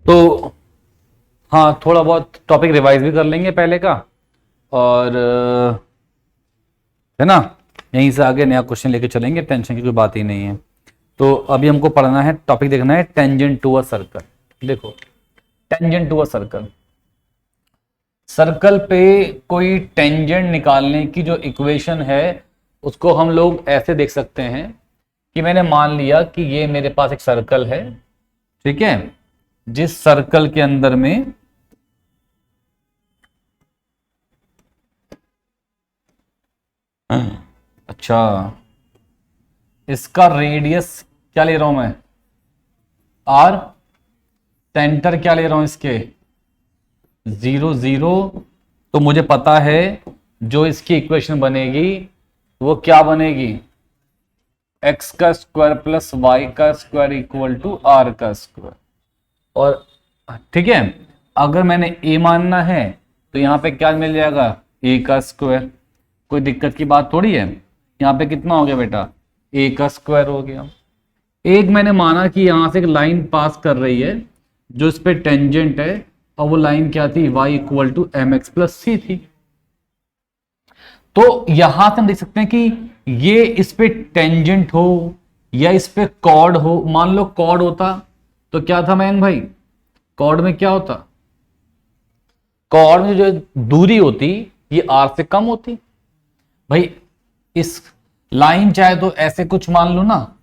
तो हाँ, थोड़ा बहुत टॉपिक रिवाइज भी कर लेंगे पहले का, और है ना, यहीं से आगे नया क्वेश्चन लेके चलेंगे, टेंशन की कोई बात ही नहीं है। तो अभी हमको पढ़ना है, टॉपिक देखना है टेंजेंट टू अ सर्कल। देखो, tangent to a circle, circle पे कोई टेंजेंट निकालने की जो इक्वेशन है उसको हम लोग ऐसे देख सकते हैं कि मैंने मान लिया कि ये मेरे पास एक सर्कल है, ठीक है, जिस सर्कल के अंदर में अच्छा, इसका रेडियस क्या ले रहा हूं मैं, आर, सेंटर क्या ले रहा हूं इसके, 0 0। तो मुझे पता है जो इसकी इक्वेशन बनेगी वो क्या बनेगी, एक्स का स्क्वायर प्लस वाई का स्क्वायर इक्वल टू आर का स्क्वायर। और ठीक है, अगर मैंने ए मानना है तो यहां पे क्या मिल जाएगा, ए का स्क्वायर। कोई दिक्कत की बात थोड़ी है, यहां पे कितना हो गया बेटा, ए का स्क्वायर हो गया। एक मैंने माना कि यहां से एक लाइन पास कर रही है जो इस पे टेंजेंट है, और वो लाइन क्या थी, y equal to m x plus c थी। तो यहां से हम देख सकते हैं कि ये इस पे टेंजेंट हो या इस पे कॉर्ड हो। मान लो कॉर्ड होता तो क्या था मयंक भाई, कॉर्ड में क्या होता, कॉर्ड में जो दूरी होती ये आर से कम होती। भाई इस लाइन चाहे तो ऐसे कुछ मान लो ना,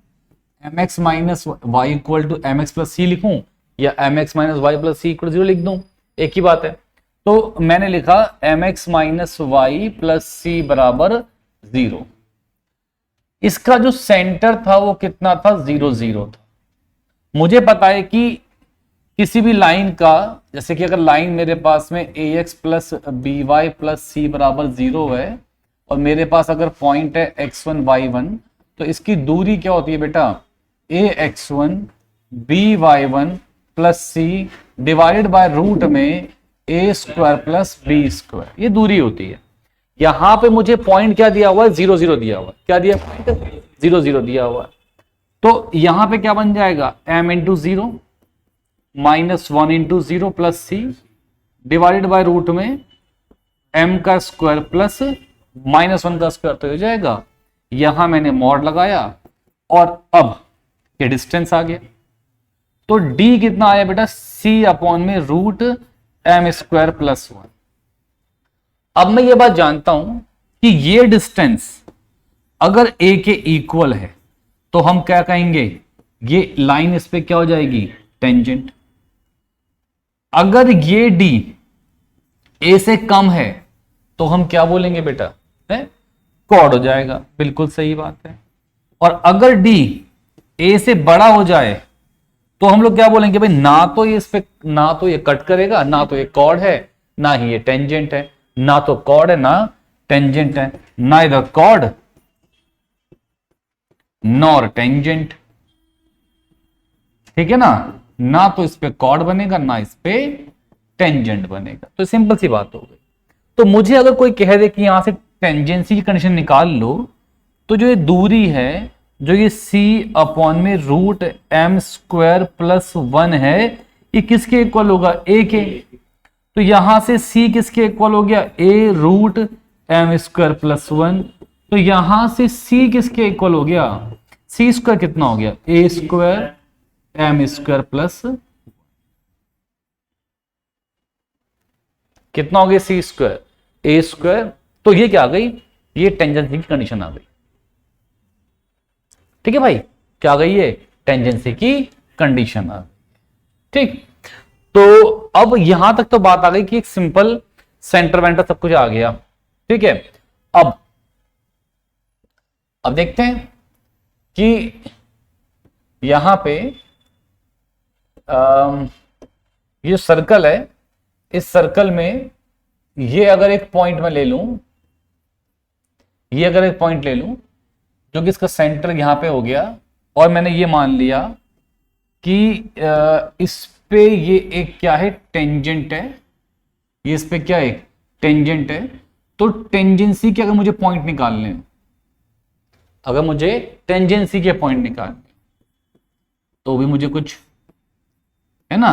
m x minus y equal to m x plus c लिखूं, या m x minus y plus c equal 0 लिख दूं, एक ही बात है। तो मैंने लिखा m x minus y plus c बराबर 0। इसका जो सेंटर था वो कितना था, 0 0 था। मुझे पता है कि किसी भी लाइन का, जैसे कि अगर लाइन मेरे पास में a x plus b y plus c बराबर 0 है, और मेरे पास अगर पॉइंट है x1 y1, तो इसकी दूरी क्या होती है बेटा, a x one b y one plus C divided by root में a square plus b square, ये दूरी होती है। यहां पे मुझे पॉइंट क्या दिया हुआ है, 0 0 दिया हुआ है। क्या दिया, पॉइंट 0 0 दिया हुआ है। तो यहां पे क्या बन जाएगा, m into 0 minus 1 into 0 plus C divided by root में m का स्क्वायर प्लस माइनस 1 का स्क्वायर, तो हो जाएगा। यहां मैंने मॉड लगाया और अब ये डिस्टेंस आ गया। तो d कितना आया बेटा, c अपॉन में रूट एम स्क्वायर प्लस 1। अब मैं ये बात जानता हूं कि ये डिस्टेंस अगर a के इक्वल है तो हम क्या कहेंगे, ये लाइन इस पे क्या हो जाएगी, टेंजेंट। अगर ये d a से कम है तो हम क्या बोलेंगे बेटा, है कॉर्ड हो जाएगा। बिल्कुल सही बात है। और अगर d a से बड़ा हो जाए तो हम लोग क्या बोलेंगे, भाई ना तो ये इस पे, ना तो ये कट करेगा, ना तो ये कॉर्ड है, ना ही ये टेंजेंट है। ना तो कॉर्ड है ना टेंजेंट है, ना इधर कॉर्ड नॉर टेंजेंट, ठीक है ना। ना तो इस पे कॉर्ड बनेगा, ना इस पे टेंजेंट बनेगा। तो सिंपल सी बात हो गई। तो मुझे अगर कोई कह दे कि यहां से टेंजेंसी की कंडीशन निकाल लो, तो जो ये दूरी है, जो ये c अपॉन में रूट एम स्क्वायर प्लस 1 है, ये किसके इक्वल होगा, a के। तो यहां से c किसके इक्वल हो गया, a root M square plus 1। तो यहां से c किसके इक्वल हो गया, c स्क्वायर कितना हो गया, a square M square plus कितना हो गया, c स्क्वायर a स्क्वायर। तो ये क्या आ गई, ये टेंजेंसी की कंडीशन आ गई। ठीक है भाई, क्या आ गई, ये टेंजेंसी की कंडीशन आ गई। ठीक, तो अब यहां तक तो बात आ गई कि एक सिंपल सेंटर वेंटर सब कुछ आ गया। ठीक है, अब देखते हैं कि यहां पे ये सर्कल है, इस सर्कल में ये अगर एक पॉइंट में ले लूं, ये अगर एक पॉइंट ले लूं जो कि इसका सेंटर यहां पे हो गया, और मैंने ये मान लिया कि इस पे ये एक क्या है, टेंजेंट है, ये इस पे क्या है, टेंजेंट है। तो टेंजेंसी के अगर मुझे पॉइंट निकालने, अगर मुझे टेंजेंसी के पॉइंट निकालने, तो भी मुझे कुछ है ना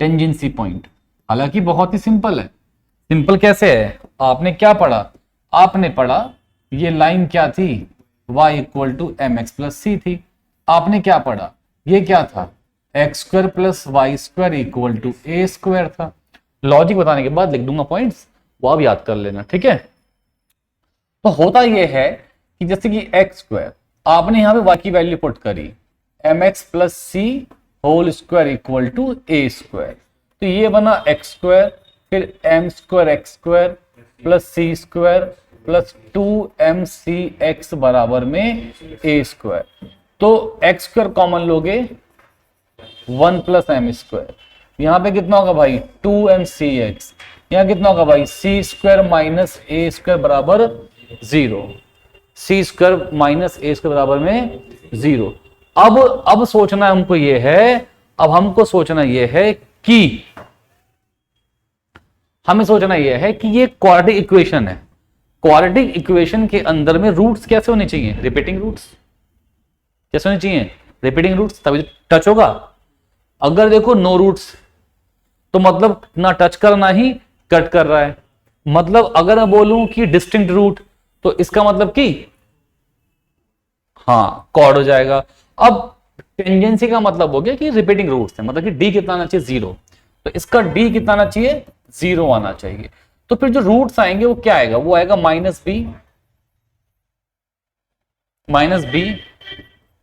टेंजेंसी पॉइंट। हालांकि बहुत ही सिंपल है। सिंपल कैसे है? आपने क्या पढ़ा? आपने पढ़ा ये लाइन क्या थी? y equal to m x plus c थी। आपने क्या पढ़ा? ये क्या था? X square plus Y square equal to A square था। लॉजिक बताने के बाद लिख दूंगा पॉइंट्स, वो आप याद कर लेना, ठीक है। तो होता यह है कि जैसे कि एक्स स्क्वायर, आपने यहां पे y की वैल्यू पुट करी m x plus c whole square equal to A square, तो ये बना एक्स स्क्वायर, फिर m square x square plus c square plus 2mcx बराबर में ए स्क्वायर। तो एक्स स्क्वायर कॉमन लोगे 1 प्लस एम स्क्वायर, यहां पे कितना होगा भाई 2mcx, यहां कितना होगा भाई सी स्क्वायर माइनस ए स्क्वायर बराबर 0, सी स्क्वायर माइनस ए स्क्वायर बराबर में 0। अब सोचना हमको ये है, अब हमको सोचना ये है कि हमें सोचना यह है कि ये क्वाड्रेटिक इक्वेशन है। क्वाड्रेटिक इक्वेशन के अंदर में रूट्स कैसे होने चाहिए? Repeating roots. कैसे होने चाहिए? रिपीटिंग रूट्स, तभी टच होगा। अगर देखो नो रूट्स, तो मतलब ना टच कर ना ही कट कर रहा है। मतलब अगर मैं बोलूं कि डिस्टिंक्ट रूट, तो इसका मतलब कि हाँ कॉर्ड हो जाएगा। अब टेंजेंसी का मतलब हो गया कि रिपीटिंग रूट्स है, मतलब कि डी कितना आना चाहिए 0, तो इसका डी कितना आना चाहिए 0 आना चाहिए। तो फिर जो रूट्स आएंगे वो क्या आएगा? वो आएगा minus B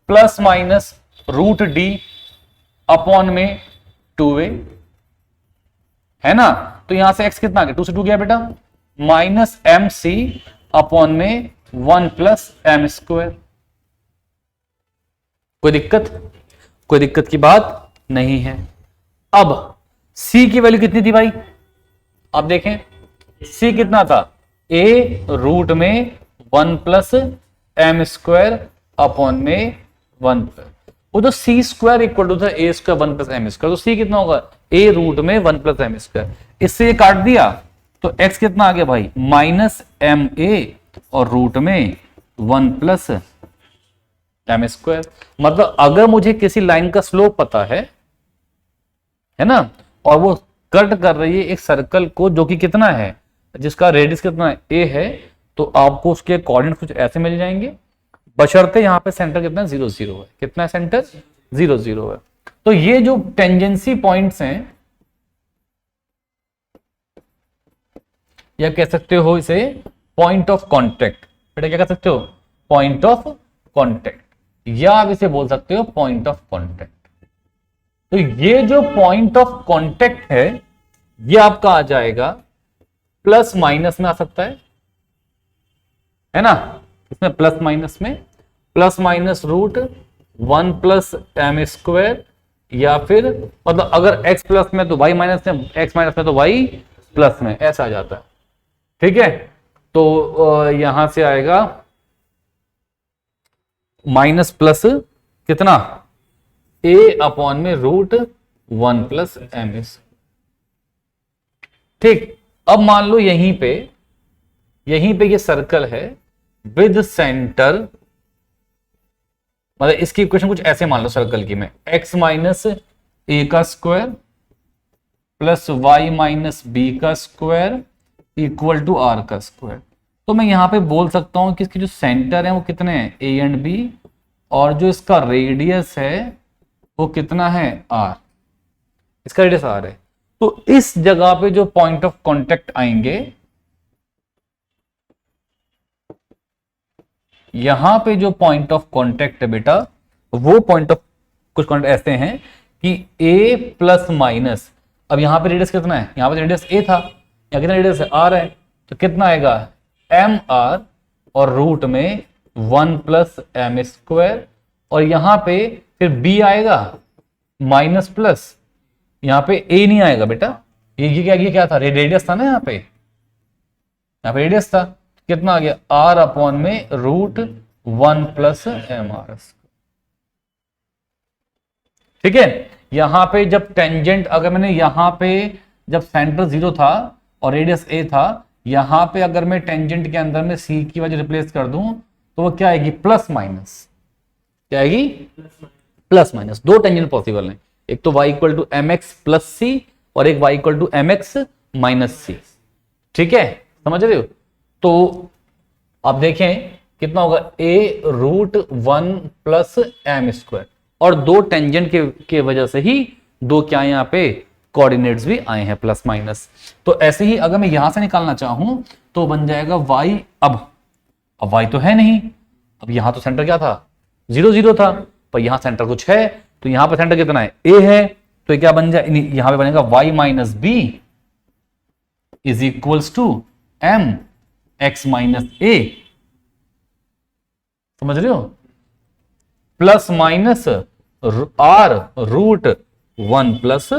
plus minus root D upon में 2a, है ना। तो यहां से x कितना आ गया? 2 से 2 गया बेटा, माइनस एम सी अपॉन में 1 प्लस एम स्क्वायर। कोई दिक्कत? कोई दिक्कत की बात नहीं है। अब c की वैल्यू कितनी थी भाई? आप देखें c कितना था? a रूट में 1 प्लस एम स्क्वायर अपॉन में 1 प्लस, वो तो c स्क्वायर इक्वल टू था a square 1 plus M square, तो c कितना होगा? a रूट में 1 प्लस एम स्क्वायर। इससे ये काट दिया तो x कितना आ गया भाई? माइनस एम ए और रूट में 1 प्लस एम स्क्वायर। मतलब अगर मुझे किसी लाइन का स्लोप पता है ना, और वो कट कर रही है एक सर्कल को जो कि कितना है, जिसका रेडियस कितना है a है, तो आपको उसके कोऑर्डिनेट कुछ ऐसे मिल जाएंगे, बशर्ते यहां पे सेंटर कितना है 0 0 है। कितना है सेंटर? 0 0 है। तो ये जो टेंजेंसी पॉइंट्स हैं, या कह सकते हो इसे पॉइंट ऑफ कांटेक्ट। बेटा क्या कह सकते हो? पॉइंट ऑफ कांटेक्ट, या आप इसे बोल सकते हो पॉइंट ऑफ कांटेक्ट। तो ये जो पॉइंट ऑफ कांटेक्ट है, ये आपका आ जाएगा प्लस माइनस में आ सकता है ना। इसमें plus minus root 1 plus M square, या फिर मतलब अगर x प्लस में तो y माइनस में, x माइनस में तो y प्लस में, ऐसा आ जाता है। ठीक है, तो यहां से आएगा माइनस प्लस कितना? a अपॉन में रूट 1 प्लस एम। ठीक, अब मान लो यहीं पे ये सर्कल है विद सेंटर, मतलब इसकी इक्वेशन कुछ ऐसे मान लो सर्कल की मैं, x माइनस ए का square plus Y minus B का स्क्वायर इक्वल टू आर का स्क्वायर। तो मैं यहां पे बोल सकता हूं कि इसके जो सेंटर है वो कितने हैं? a एंड b, और जो इसका रेडियस है वो कितना है? r। इसका रेडियस r है। तो इस जगह पे जो पॉइंट ऑफ कांटेक्ट आएंगे, यहां पे जो पॉइंट ऑफ कांटेक्ट है बेटा, वो पॉइंट ऑफ कुछ कांटेक्ट ऐसे हैं कि a प्लस माइनस, अब यहां पे रेडियस कितना है? यहां पे रेडियस a था, यहां कितना रेडियस है? r है, तो कितना आएगा? एम आर और रूट में 1 प्लस एम स्क्वायर, और यहां पे फिर b आएगा माइनस प्लस, यहां पे a नहीं आएगा बेटा, ये क्या था? रेडियस था ना, यहां पे रेडियस था, कितना आ गया? r अपॉन में रूट 1 प्लस एम आर। ठीक है, यहां पे जब टेंजेंट, अगर मैंने यहां पे जब सेंटर 0 था और रेडियस a था, यहां पे अगर मैं टेंजेंट के अंदर में c की वजह रिप्लेस कर दूं, तो वो क्या आएगी? Plus minus. क्या आएगी? Plus minus. दो टेंजेंट पॉसिबल है, एक तो y equal to m x plus c और एक y equal to m x minus c. ठीक है, समझ रहे हो? तो आप देखें कितना होगा, a root 1 plus M square, और दो टेंजेंट के वजह से ही दो क्या यहां पे कोऑर्डिनेट्स भी आए हैं प्लस माइनस। तो ऐसे ही अगर मैं यहां से निकालना चाहूं तो बन जाएगा y, अब y तो है नहीं, अब यहां तो सेंटर क्या था, 0 0 था, पर यहां सेंटर कुछ है, तो यहां पर सेंटर कितना है, a है, तो ये क्या बन जाए, यहां पे बनेगा y minus b is equals to m x minus a. समझ रहे हो? Plus minus r root 1 plus,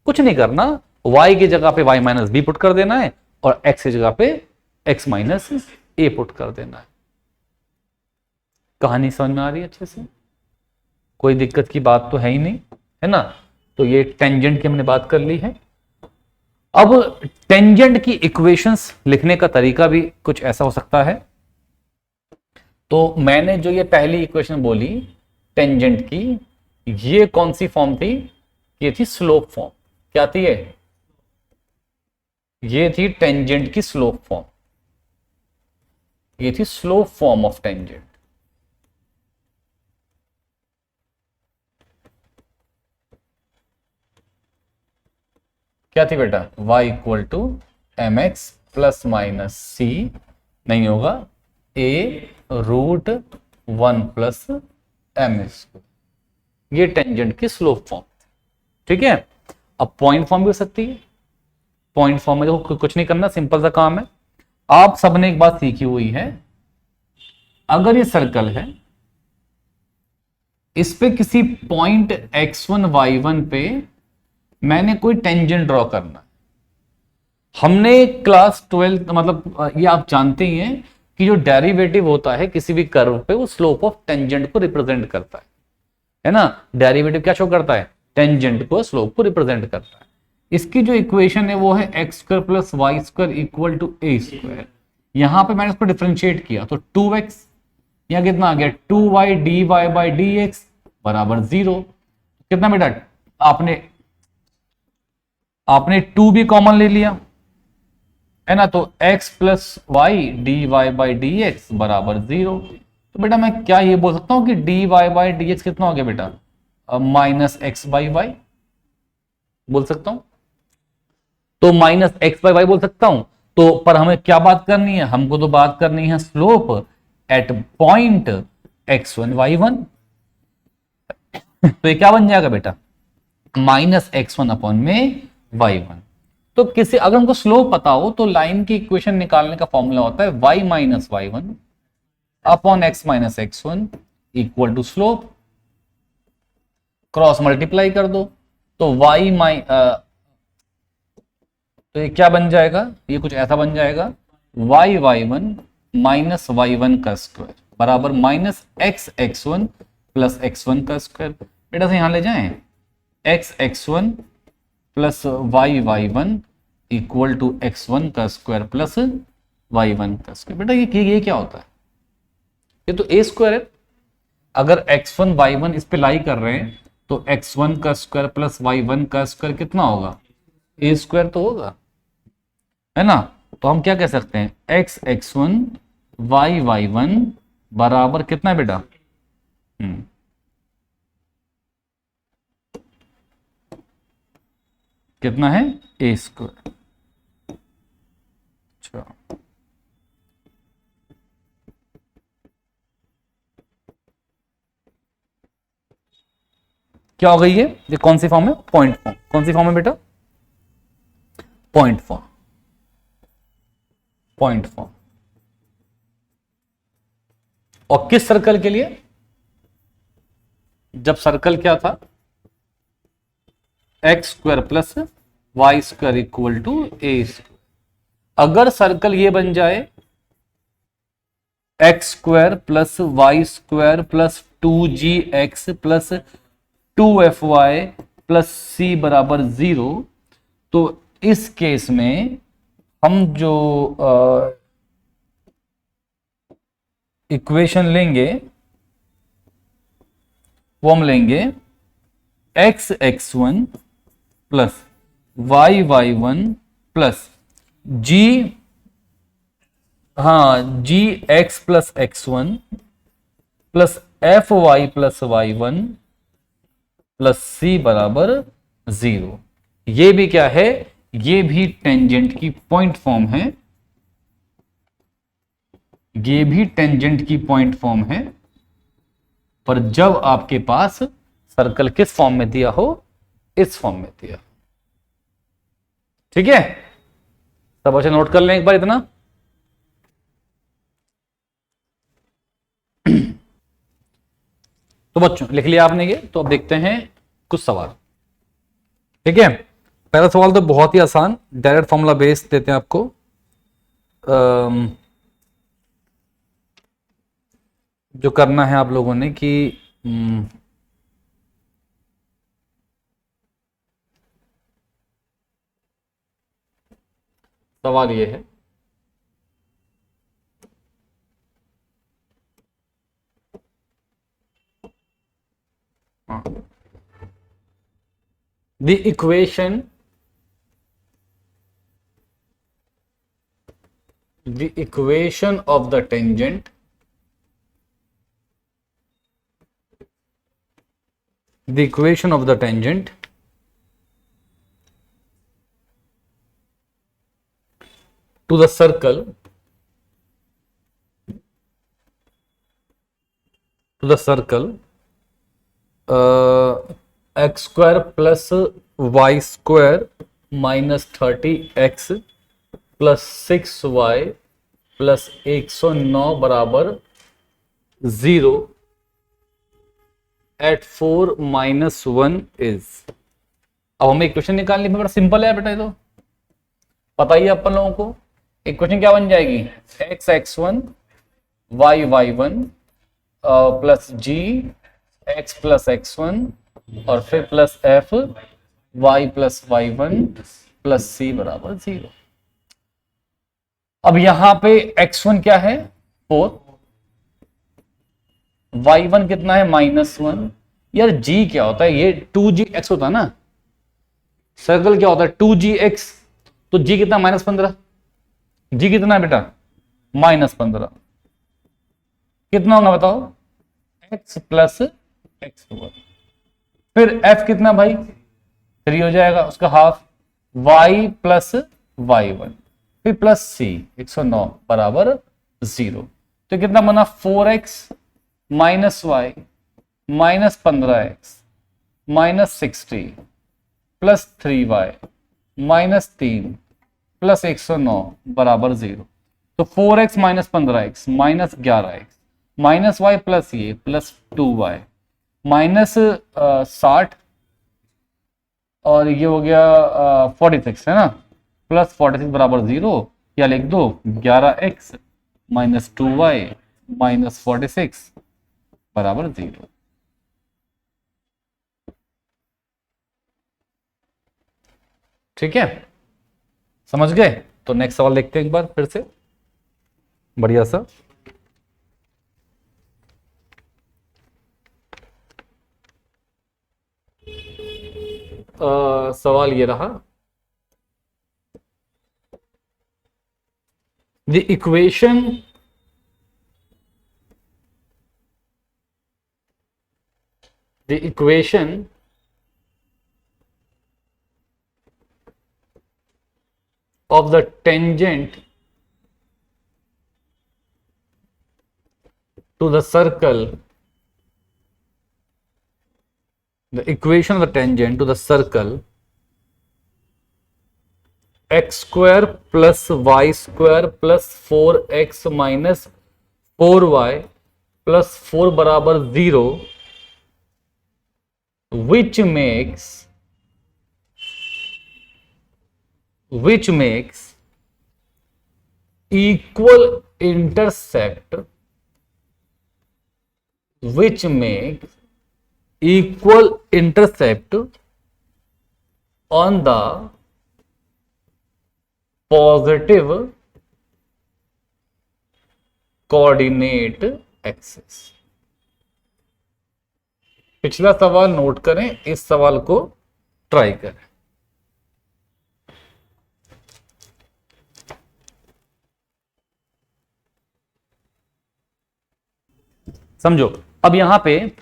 कुछ नहीं करना, y की जगह पे y माइनस बी पुट कर देना है और x की जगह पे x माइनस ए पुट कर देना है। कहानी समझ में आ रही है अच्छे से? कोई दिक्कत की बात तो है ही नहीं, है ना? तो ये टेंजेंट की हमने बात कर ली है। अब टेंजेंट की इक्वेशंस लिखने का तरीका भी कुछ ऐसा हो सकता है। तो मैंने जो ये पहली इक्वेशन बोली टेंजेंट की, ये कौन सी फॉर्म थी? ये थी स्लोप फॉर्म। क्या थी ये थी टेंजेंट की स्लोप फॉर्म, ये थी स्लोप फॉर्म ऑफ टेंजेंट। क्या थी बेटा? y equal to m x plus minus c, नहीं होगा, a root 1 plus M square, ये टेंजेंट की स्लोप फॉर्म। ठीक है, अब पॉइंट फॉर्म भी हो सकती है। पॉइंट फॉर्म में देखो कुछ नहीं करना, सिंपल सा काम है। आप सबने एक बात सीखी हुई है, अगर ये सर्कल है, इस पे किसी पॉइंट x1 y1 पे मैंने कोई टेंजेंट ड्रॉ करना है। हमने क्लास 12 मतलब ये आप जानते ही हैं कि जो डेरिवेटिव होता है किसी भी कर्व पे, वो स्लोप ऑफ टेंजेंट को रिप्रेजेंट करता है ना? डेरिवेटिव क्या शो करता है? टेंजेंट को, स्लोप को रिप्रेजेंट करता है। इसकी जो इक्वेशन है वो है x square plus Y square equal to A square. यहां पे मैंने उसको डिफरेंशिएट किया तो 2x, यहां कितना आ गया 2y dy by d x बराबर 0। कितना बेटा? आपने 2 भी कॉमन ले लिया, है ना? तो x plus y d y by d x बराबर 0। तो बेटा मैं क्या ये बोल सकता हूं कि dy बाई डी एक्स कितना हो गया बेटा? माइनस एक्स बाई वाई बोल सकता हूं। तो माइनस एक्स बाई वाई बोल सकता हूं। तो पर हमें क्या बात करनी है? हमको तो बात करनी है slope eight point x1 y1। तो ये क्या बन जाएगा बेटा? माइनस x1 अपॉन में y1। तो किसी अगर हमको स्लोप पता हो तो लाइन की इक्वेशन निकालने का फॉर्मूला होता है y minus y1 upon x minus x1 equal to slope, cross multiply कर दो तो तो ये क्या बन जाएगा? ये कुछ ऐसा बन जाएगा y1 माइनस y1 का स्क्वायर बराबर माइनस x1 प्लस x1 का स्क्वायर। बेटा से यहां ले जाएं, x1 plus y1 equal to x1 का स्क्वायर प्लस y1 का स्क्वायर। बेटा ये क्या होता है? ये तो a स्क्वायर है। अगर x1 y1 इस पे लाई कर रहे हैं तो x1 का स्क्वायर प्लस y1 का स्क्वायर कितना होगा? a स्क्वायर तो होगा, है ना? तो हम क्या कह सकते हैं? x1 y1 बराबर कितना है बेटा? कितना है? a square. अच्छा, क्या हो गई ये कौन सी फॉर्म है? Point form. कौन सी फॉर्म है बेटा? Point form. Point form. और किस सर्कल के लिए? जब सर्कल क्या था? X square plus Y square equal to A square. अगर सर्कल ये बन जाए x square plus Y square plus 2gx plus 2fy plus c बराबर 0, तो इस केस में हम जो इक्वेशन लेंगे वो हम लेंगे x x one plus y y one plus g, हाँ g x plus x one plus f y plus y one plus c बराबर 0। ये भी क्या है, ये भी टेंजेंट की पॉइंट फॉर्म है, ये भी टेंजेंट की पॉइंट फॉर्म है, पर जब आपके पास सर्कल किस फॉर्म में दिया हो, इस फॉर्म में दिया। ठीक है, सब अच्छा नोट कर लें एक बार इतना। तो बच्चों लिख लिया आपने ये, तो अब देखते हैं कुछ सवाल। ठीक है, पहला सवाल तो बहुत ही आसान, डायरेक्ट फॉर्मूला बेस देते हैं आपको। जो करना है आप लोगों ने कि सवाल ये है, the equation of the tangent to the circle x square plus y square minus 30x plus 6y plus 109 बराबर 0 एट 4 माइनस 1 इज। अब हमें इक्वेशन निकालनी है, बड़ा सिंपल है बेटा, ये तो पता ही है अपन लोगों को। इक्वेशन क्या बन जाएगी, x x one y y one plus g x plus x one और फिर plus f y plus y one plus c बराबर 0। अब यहां पे x1 क्या है 4, y1 कितना है -1। यार g क्या होता है, ये 2gx होता है ना, सर्कल क्या होता है 2gx, तो g कितना -15, g कितना है बेटा -15, कितना होगा बताओ x प्लस एक्स, फिर f कितना भाई 3 हो जाएगा, उसका हाफ y प्लस y1 फिर प्लस सी 109 बराबर 0। तो कितना बना 4x minus y minus 15x minus 60 plus 3y minus 3 plus 109 बराबर 0। तो 4x minus 15x minus 11x minus y plus ये प्लस 2y माइनस 60 और ये हो गया 46 है ना, प्लस 46 बराबर 0, या लिख दो 11x माइनस 2y माइनस 46 बराबर 0। ठीक है, समझ गए। तो नेक्स्ट सवाल देखते हैं एक बार फिर से, बढ़िया सा। सवाल ये रहा, the equation of the tangent to the circle, the equation of the tangent to the circle x square plus y square plus 4x minus 4y plus 4 बराबर 0, which makes equal intercept on the positive coordinate axis। पिछला सवाल note करें, इस सवाल को try करें। समझो, अब यहां पे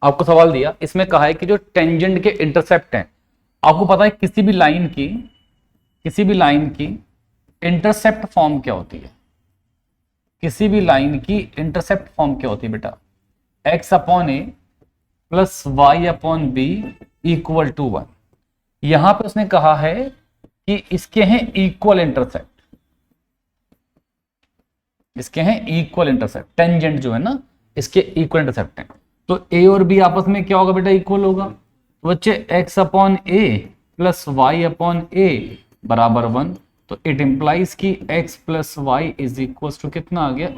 आपको सवाल दिया, इसमें कहा है कि जो टेंजेंट के इंटरसेप्ट हैं, आपको पता है किसी भी लाइन की इंटरसेप्ट फॉर्म क्या होती है? किसी भी लाइन की इंटरसेप्ट फॉर्म क्या होती है बेटा? x upon a plus y upon b equal to 1। यहां पे उसने कहा है कि इसके हैं इक्वल इंटरसेप्ट, इसके हैं इक्वल इंटरसेप्ट, टेंजेंट जो है ना इसके इक्वल इंटरसेप्ट हैं। तो a और b आपस में क्या होगा बेटा? इक्वल होगा। तो बच्चे x upon a plus y upon a बराबर 1, तो इट इंप्लाइज कि x plus y is equal to कितना आ गया? a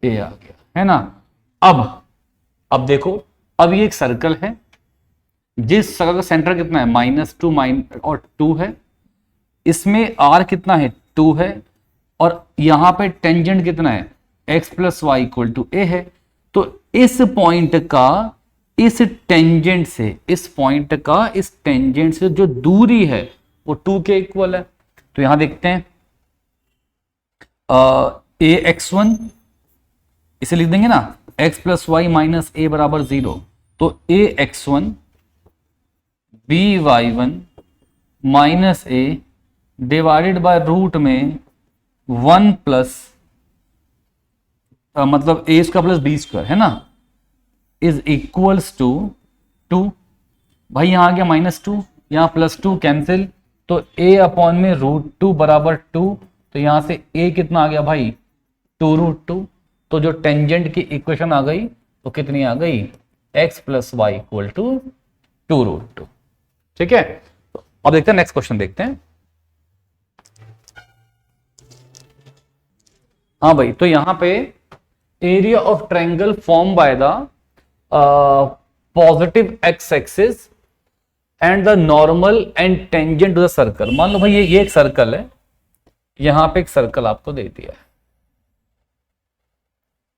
आ गया, है ना। अब देखो, अब ये एक सर्कल है, जिस सर्कल का सेंटर कितना है? -2 और 2 है, इसमें r कितना है? 2 है, और यहां पे टेंजेंट कितना है? x plus y equal to a है। तो इस पॉइंट का इस टेंजेंट से, इस पॉइंट का इस टेंजेंट से जो दूरी है वो 2 के इक्वल है। तो यहां देखते हैं ax1, इसे लिख देंगे ना, x plus Y minus a बराबर 0। तो ax1 by1 minus a divided by root में 1 प्लस मतलब a square plus b square, है ना, इज इक्वल्स टू 2। भाई यहां आ गया -2, यहां +2 कैंसिल, तो a अपॉन में √2 बराबर 2। तो यहां से a कितना आ गया भाई? 2√2। तो जो टेंजेंट की इक्वेशन आ गई तो कितनी आ गई? x plus y equal to 2√2। ठीक है, तो अब देखते हैं नेक्स्ट क्वेश्चन देखते हैं। हाँ भाई, तो यहां पे area of triangle form by the positive x axis and the normal and tangent to the circle. मान लो भाई ये एक सर्कल है, यहां पे एक सर्कल आपको दे दिया है,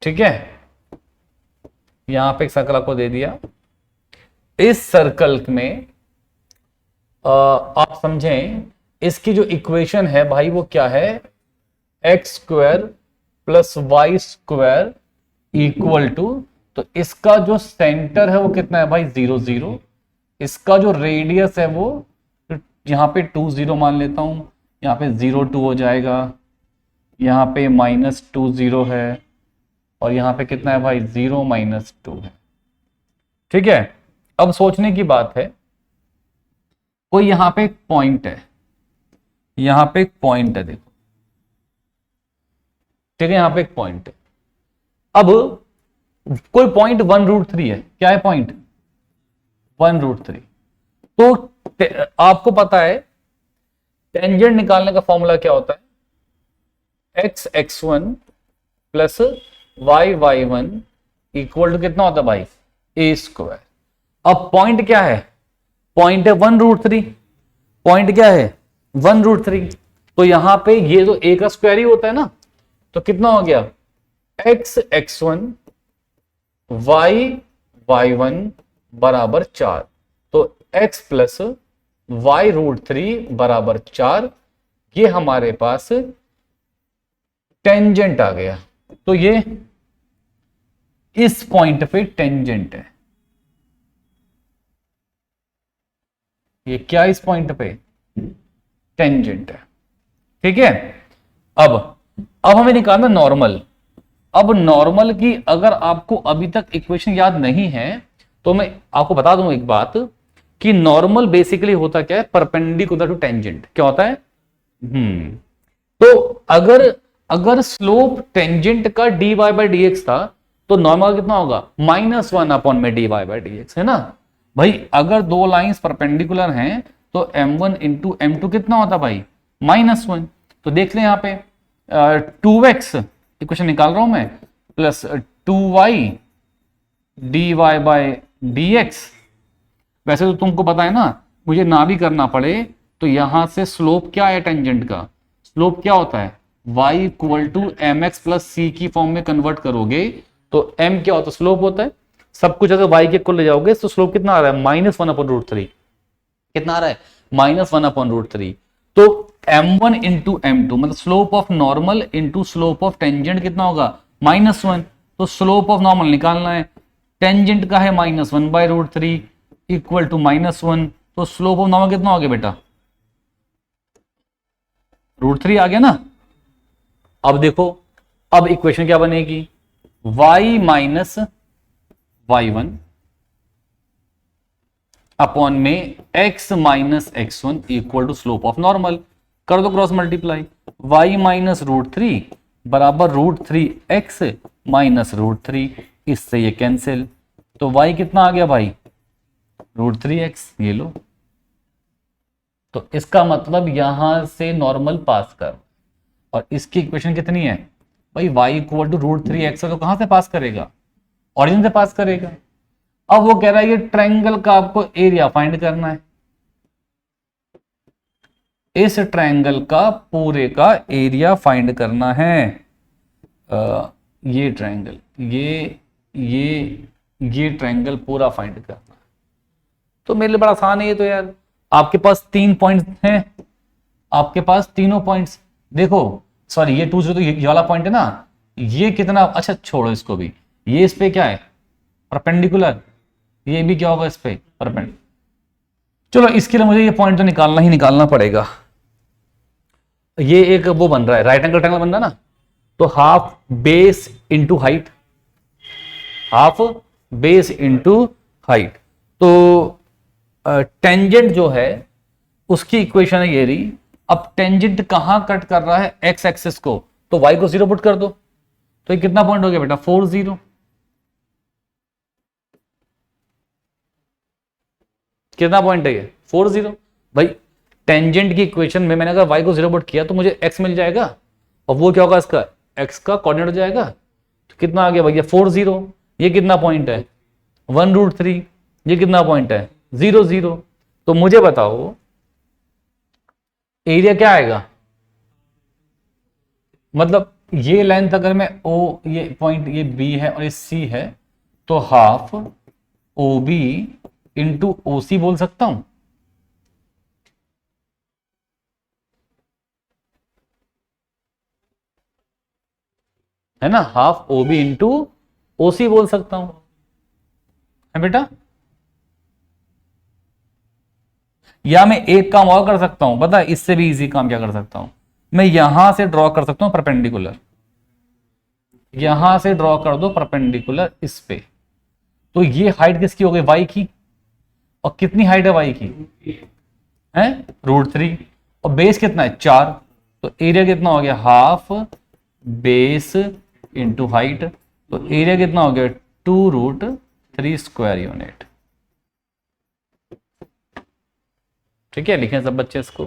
ठीक है, यहां पे एक सर्कल आपको दे दिया। इस सर्कल में आप समझें, इसकी जो इक्वेशन है भाई वो क्या है? X square plus Y square equal to, तो इसका जो सेंटर है वो कितना है भाई? 0 0। इसका जो रेडियस है वो यहां पे 2 0 मान लेता हूं, यहां पे 0 2 हो जाएगा, यहां पे -2 0 है, और यहां पे कितना है भाई? 0 -2 है। ठीक है, अब सोचने की बात है, कोई यहां पे एक पॉइंट है, यहां पे एक पॉइंट है, देखो, ठीक है, यहां पे एक पॉइंट है। अब कोई पॉइंट 1√3 है, क्या है पॉइंट? 1√3। तो आपको पता है टेंजेंट निकालने का फॉर्मूला क्या होता है? x x1 plus y y1 equal to कितना होता है भाई? a square. अब पॉइंट क्या है? पॉइंट है 1√3। पॉइंट क्या है? 1√3। तो यहां पे ये तो a का स्क्वायर ही होता है ना, तो कितना हो गया? x x1 y y1 बराबर 4। तो x प्लस y√3 बराबर 4, ये हमारे पास टेंजेंट आ गया। तो ये इस पॉइंट पे टेंजेंट है। ये क्या इस पॉइंट पे टेंजेंट है? ठीक है, अब हमें निकालना नॉर्मल। अब नॉर्मल की अगर आपको अभी तक इक्वेशन याद नहीं है तो मैं आपको बता दूं एक बात, कि नॉर्मल बेसिकली होता क्या है? Perpendicular to tangent. क्या होता है? तो अगर स्लोप टेंजेंट का dy बाई डी एक्स था तो नॉर्मल कितना होगा? -1 अपॉन में dy बाई डी एक्स, है ना भाई। अगर दो लाइंस परपेंडिकुलर हैं तो m1 इंटू m2 कितना होता भाई? -1। तो देख लें यहाँ पे 2x इक्वेशन निकाल रहा हूं मैं, plus 2y dy by d x. वैसे तो तुमको पता है ना, मुझे ना भी करना पड़े तो यहां से स्लोप क्या है टेंजेंट का? स्लोप क्या होता है? y equal to mx plus c की फॉर्म में कन्वर्ट करोगे तो m क्या होता है? स्लोप होता है। सब कुछ अगर y के इक्वल ले जाओगे तो स्लोप कितना आ रहा है, -1/√3। कितना आ रहा है, -1/√3। तो m1 इंटू m2 मतलब slope of normal into slope of tangent कितना होगा, -1। तो स्लोप ऑफ नॉर्मल निकालना है, टेंजेंट का है -1/√3 इक्वल टू -1। तो स्लोप ऑफ नॉर्मल कितना हो गया बेटा, √3 आ गया ना। अब देखो, अब इक्वेशन क्या बनेगी, y माइनस y1 अपॉन में x minus x1 equal to slope of normal. कर दो क्रॉस मल्टीप्लाई, y माइनस √3 बराबर √3x माइनस √3, इससे ये कैंसिल। तो y कितना आ गया भाई, √3x, ये लो। तो इसका मतलब यहां से नॉर्मल पास कर, और इसकी इक्वेशन कितनी है भाई, y इक्वल टू √3x है, तो कहां से पास करेगा, ऑरिजिन से पास करेगा। अब वो कह रहा है ये ट्रायंगल का आपको एरिया फाइंड करना है, इस ट्रायंगल का पूरे का एरिया फाइंड करना है। ये ट्रायंगल, ये ट्रायंगल पूरा फाइंड करना है। तो मेरे लिए बड़ा आसान है ये तो यार। आपके पास 3 पॉइंट्स हैं, आपके पास तीनों पॉइंट्स देखो, सॉरी ये 2 0 तो ये वाला पॉइंट है ना, ये कितना, अच्छा छोड़ो इसको भी, ये इस पे क्या है, परपेंडिकुलर, ये भी क्या होगा इस पे परपेंडिकुलर। चलो इसके लिए मुझे ये पॉइंट तो निकालना ही निकालना पड़ेगा। ये एक वो बन रहा है, राइट एंगल ट्रायंगल बन रहा है ना, तो half base into height, half base into height. तो टेंजेंट जो है उसकी इक्वेशन है ये रही। अब टेंजेंट कहां कट कर रहा है, एक्स एक्सिस को, तो y को 0 पुट कर दो। तो ये कितना पॉइंट हो गया बेटा, 4 0। कितना पॉइंट है ये, 4 0। भाई टेंजेंट की इक्वेशन में मैंने अगर y को 0 पुट किया तो मुझे x मिल जाएगा, और वो क्या होगा इसका, x का कोऑर्डिनेट हो जाएगा। तो कितना आ गया भैया, 4 0। ये कितना पॉइंट है, 1√3। ये कितना पॉइंट है, 0 0। तो मुझे बताओ एरिया क्या आएगा, मतलब ये लेंथ अगर मैं O, ये पॉइंट ये B है और ये C है, तो हाफ OB इंटू OC बोल सकता हूं, है ना, हाफ OB इंटू OC बोल सकता हूं, है बेटा। या मैं एक काम और कर सकता हूं, पता है इससे भी इजी काम क्या कर सकता हूं, मैं यहां से ड्रॉ कर सकता हूं परपेंडिकुलर, यहां से ड्रॉ कर दो परपेंडिकुलर इस पे। तो ये हाइट किसकी हो गई, y की, और कितनी हाइट है y की, है √3, और बेस कितना है 4। तो एरिया कितना हो गया, हाफ बेस इंटू हाइट। तो एरिया कितना हो गया, 2√3 स्क्वायर यूनिट। ठीक है, लिखें सब बच्चे इसको।